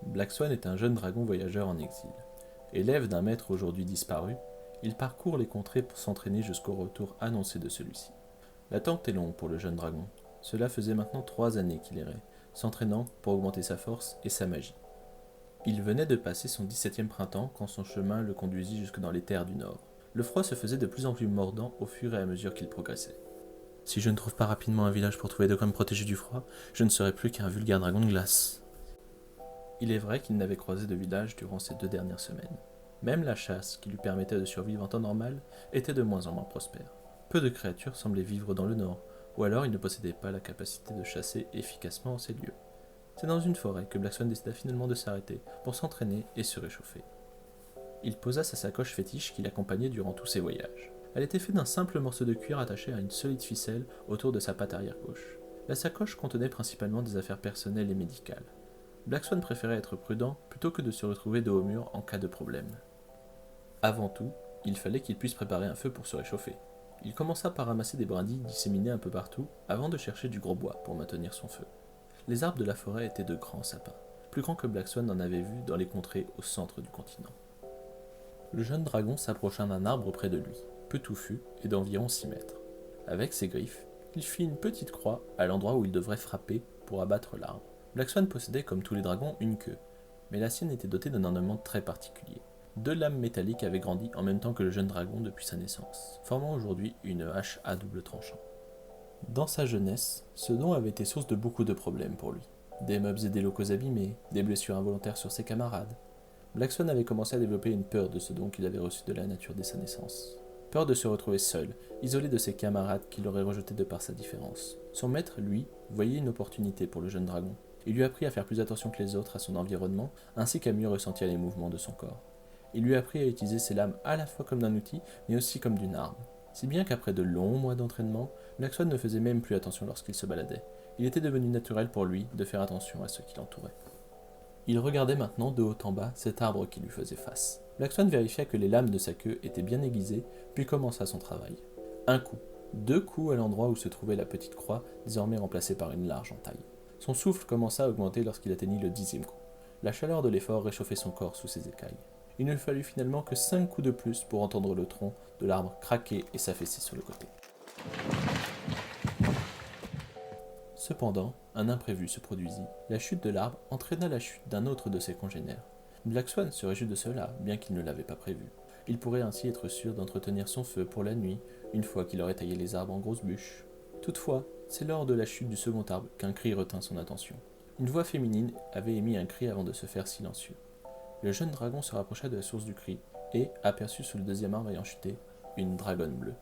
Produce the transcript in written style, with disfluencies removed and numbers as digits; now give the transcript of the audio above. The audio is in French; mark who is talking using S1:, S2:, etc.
S1: Black Swan est un jeune dragon voyageur en exil. Élève d'un maître aujourd'hui disparu, il parcourt les contrées pour s'entraîner jusqu'au retour annoncé de celui-ci. L'attente est longue pour le jeune dragon. Cela faisait maintenant 3 années qu'il errait, s'entraînant pour augmenter sa force et sa magie. Il venait de passer son 17e printemps quand son chemin le conduisit jusque dans les terres du Nord. Le froid se faisait de plus en plus mordant au fur et à mesure qu'il progressait. Si je ne trouve pas rapidement un village pour trouver de quoi me protéger du froid, je ne serai plus qu'un vulgaire dragon de glace. Il est vrai qu'il n'avait croisé de village durant ces 2 dernières semaines. Même la chasse, qui lui permettait de survivre en temps normal, était de moins en moins prospère. Peu de créatures semblaient vivre dans le nord, ou alors il ne possédait pas la capacité de chasser efficacement en ces lieux. C'est dans une forêt que Black Swan décida finalement de s'arrêter pour s'entraîner et se réchauffer. Il posa sa sacoche fétiche qui l'accompagnait durant tous ses voyages. Elle était faite d'un simple morceau de cuir attaché à une solide ficelle autour de sa patte arrière gauche. La sacoche contenait principalement des affaires personnelles et médicales. Black Swan préférait être prudent plutôt que de se retrouver dos au mur en cas de problème. Avant tout, il fallait qu'il puisse préparer un feu pour se réchauffer. Il commença par ramasser des brindilles disséminées un peu partout avant de chercher du gros bois pour maintenir son feu. Les arbres de la forêt étaient de grands sapins, plus grands que Black Swan n'en avait vu dans les contrées au centre du continent. Le jeune dragon s'approcha d'un arbre près de lui, peu touffu et d'environ 6 mètres. Avec ses griffes, il fit une petite croix à l'endroit où il devrait frapper pour abattre l'arbre. Black Swan possédait comme tous les dragons une queue, mais la sienne était dotée d'un ornement très particulier. 2 lames métalliques avaient grandi en même temps que le jeune dragon depuis sa naissance, formant aujourd'hui une hache à double tranchant. Dans sa jeunesse, ce don avait été source de beaucoup de problèmes pour lui. Des meubles et des locaux abîmés, des blessures involontaires sur ses camarades. Black Swan avait commencé à développer une peur de ce don qu'il avait reçu de la nature dès sa naissance. Peur de se retrouver seul, isolé de ses camarades qui l'auraient rejeté de par sa différence. Son maître, lui, voyait une opportunité pour le jeune dragon. Il lui apprit à faire plus attention que les autres à son environnement, ainsi qu'à mieux ressentir les mouvements de son corps. Il lui apprit à utiliser ses lames à la fois comme d'un outil, mais aussi comme d'une arme. Si bien qu'après de longs mois d'entraînement, Black Swan ne faisait même plus attention lorsqu'il se baladait. Il était devenu naturel pour lui de faire attention à ceux qui l'entouraient. Il regardait maintenant de haut en bas cet arbre qui lui faisait face. Black Swan vérifia que les lames de sa queue étaient bien aiguisées, puis commença son travail. Un coup, 2 coups à l'endroit où se trouvait la petite croix, désormais remplacée par une large entaille. Son souffle commença à augmenter lorsqu'il atteignit le 10e coup. La chaleur de l'effort réchauffait son corps sous ses écailles. Il ne fallut finalement que 5 coups de plus pour entendre le tronc de l'arbre craquer et s'affaisser sur le côté. Cependant, un imprévu se produisit. La chute de l'arbre entraîna la chute d'un autre de ses congénères. Black Swan se réjouit de cela, bien qu'il ne l'avait pas prévu. Il pourrait ainsi être sûr d'entretenir son feu pour la nuit, une fois qu'il aurait taillé les arbres en grosses bûches. Toutefois, c'est lors de la chute du second arbre qu'un cri retint son attention. Une voix féminine avait émis un cri avant de se faire silencieux. Le jeune dragon se rapprocha de la source du cri et aperçut sous le 2e arbre ayant chuté une dragonne bleue.